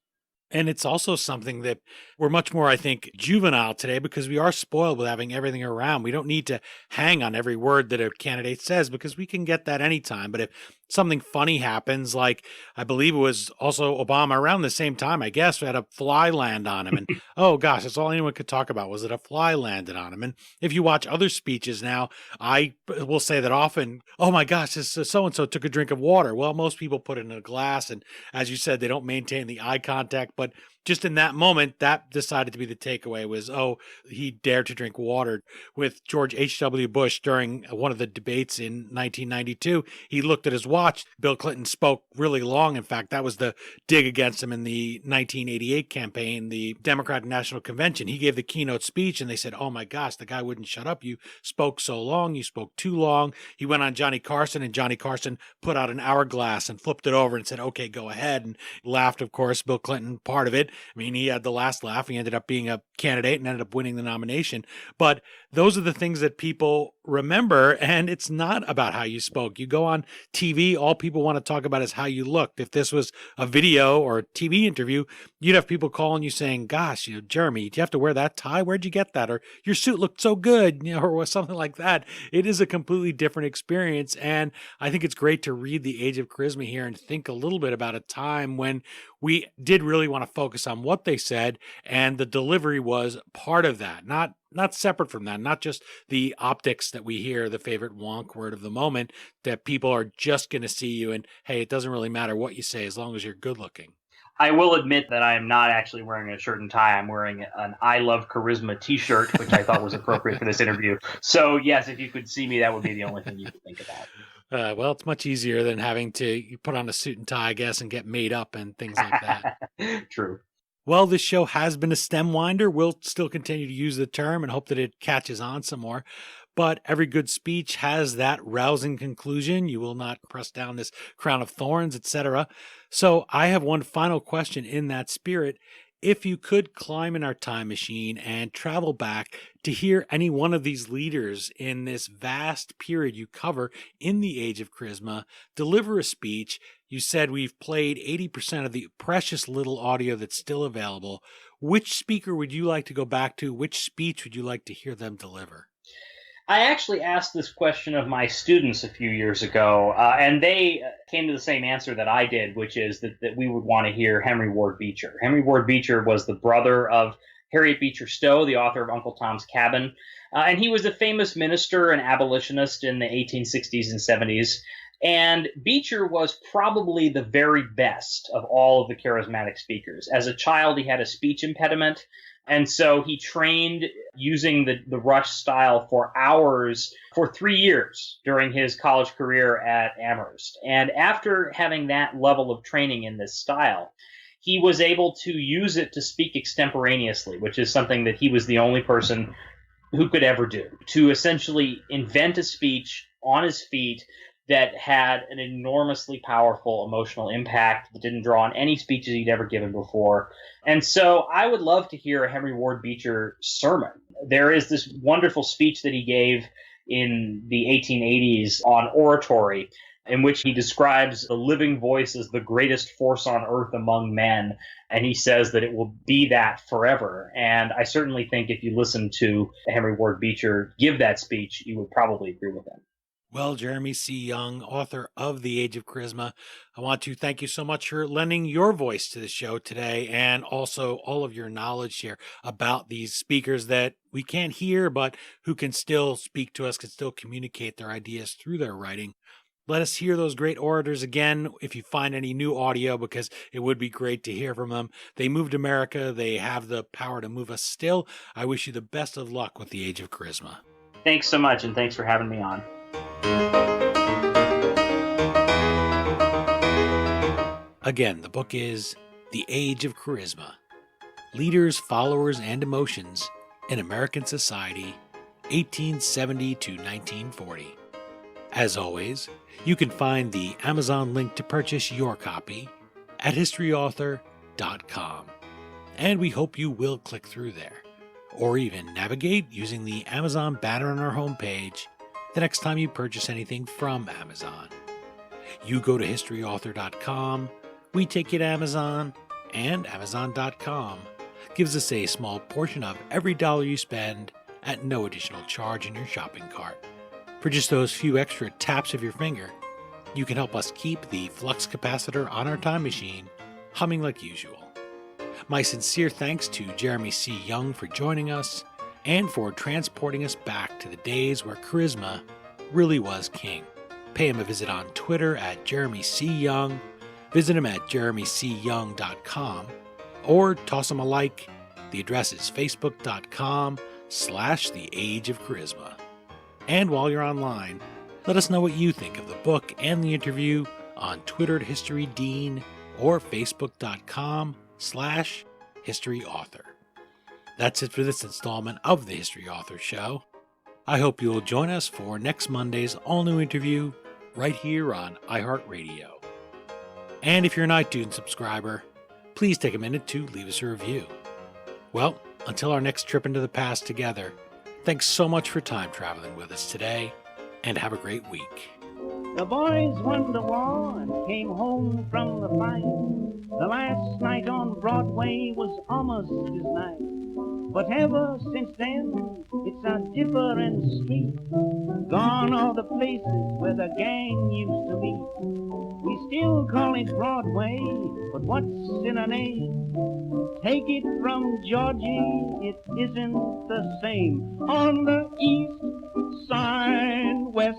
And it's also something that we're much more, I think, juvenile today because we are spoiled with having everything around. We don't need to hang on every word that a candidate says because we can get that anytime. But if something funny happens, like I believe it was also Obama around the same time, I guess, had a fly land on him. And oh gosh, that's all anyone could talk about was that a fly landed on him. And if you watch other speeches now, I will say that often, oh my gosh, this so-and-so took a drink of water. Well, most people put it in a glass. And as you said, they don't maintain the eye contact. But just in that moment, that decided to be the takeaway was, oh, he dared to drink water. With George H.W. Bush during one of the debates in 1992, he looked at his watch. Bill Clinton spoke really long. In fact, that was the dig against him in the 1988 campaign, the Democratic National Convention. He gave the keynote speech and they said, oh my gosh, the guy wouldn't shut up. You spoke so long. You spoke too long. He went on Johnny Carson and Johnny Carson put out an hourglass and flipped it over and said, okay, go ahead. And laughed, of course, Bill Clinton, part of it. I mean, he had the last laugh. He ended up being a candidate and ended up winning the nomination. But those are the things that people remember, and it's not about how you spoke. You go on TV, all people want to talk about is how you looked. If this was a video or a TV interview, you'd have people calling you saying, gosh, Jeremy, do you have to wear that tie? Where'd you get that? Or your suit looked so good, or something like that. It is a completely different experience. And I think it's great to read The Age of Charisma here and think a little bit about a time when we did really want to focus on what they said, and the delivery was part of that, not separate from that, not just the optics that we hear, the favorite wonk word of the moment, that people are just going to see you and, hey, it doesn't really matter what you say as long as you're good looking. I will admit that I am not actually wearing a shirt and tie. I'm wearing an I Love Charisma t-shirt, which I thought was appropriate for this interview. So, yes, if you could see me, that would be the only thing you could think about. Well, it's much easier than having to put on a suit and tie, I guess, and get made up and things like that. True. Well, this show has been a stem winder. We'll still continue to use the term and hope that it catches on some more. But every good speech has that rousing conclusion. You will not press down this crown of thorns, etc. So I have one final question in that spirit. If you could climb in our time machine and travel back to hear any one of these leaders in this vast period you cover in the Age of Charisma deliver a speech, you said we've played 80% of the precious little audio that's still available. Which speaker would you like to go back to? Which speech would you like to hear them deliver? I actually asked this question of my students a few years ago, and they came to the same answer that I did, which is that we would want to hear Henry Ward Beecher. Henry Ward Beecher was the brother of Harriet Beecher Stowe, the author of Uncle Tom's Cabin, and he was a famous minister and abolitionist in the 1860s and 70s. And Beecher was probably the very best of all of the charismatic speakers. As a child, he had a speech impediment. And so he trained using the Rush style for hours for 3 years during his college career at Amherst. And after having that level of training in this style, he was able to use it to speak extemporaneously, which is something that he was the only person who could ever do, to essentially invent a speech on his feet that had an enormously powerful emotional impact that didn't draw on any speeches he'd ever given before. And so I would love to hear a Henry Ward Beecher sermon. There is this wonderful speech that he gave in the 1880s on oratory, in which he describes the living voice as the greatest force on earth among men. And he says that it will be that forever. And I certainly think if you listen to Henry Ward Beecher give that speech, you would probably agree with him. Well, Jeremy C. Young, author of The Age of Charisma, I want to thank you so much for lending your voice to the show today, and also all of your knowledge here about these speakers that we can't hear, but who can still speak to us, can still communicate their ideas through their writing. Let us hear those great orators again if you find any new audio, because it would be great to hear from them. They moved America. They have the power to move us still. I wish you the best of luck with The Age of Charisma. Thanks so much, and thanks for having me on. Again, the book is The Age of Charisma: Leaders, Followers, and Emotions in American Society, 1870 to 1940. As always, you can find the Amazon link to purchase your copy at historyauthor.com. And we hope you will click through there, or even navigate using the Amazon banner on our homepage the next time you purchase anything from Amazon. You go to historyauthor.com, we take you to Amazon, and Amazon.com gives us a small portion of every dollar you spend at no additional charge in your shopping cart. For just those few extra taps of your finger, you can help us keep the flux capacitor on our time machine humming like usual. My sincere thanks to Jeremy C. Young for joining us and for transporting us back to the days where charisma really was king. Pay him a visit on Twitter at Jeremy C. Young, visit him at jeremycyoung.com, or toss him a like. The address is facebook.com/The Age of Charisma. And while you're online, let us know what you think of the book and the interview on Twitter at HistoryDean or facebook.com/HistoryAuthor. That's it for this installment of the History Author Show. I hope you'll join us for next Monday's all-new interview right here on iHeartRadio. And if you're an iTunes subscriber, please take a minute to leave us a review. Well, until our next trip into the past together, thanks so much for time traveling with us today, and have a great week. The boys won the war and came home from the fight. The last night on Broadway was almost as nice. But ever since then, it's a different street. Gone are the places where the gang used to meet. We still call it Broadway, but what's in a name? Take it from Georgie, it isn't the same. On the east side, west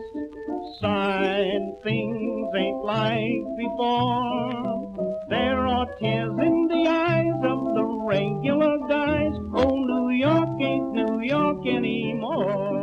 side, things ain't like before. There are tears in the eyes of the regular guys. Oh, New York ain't New York anymore.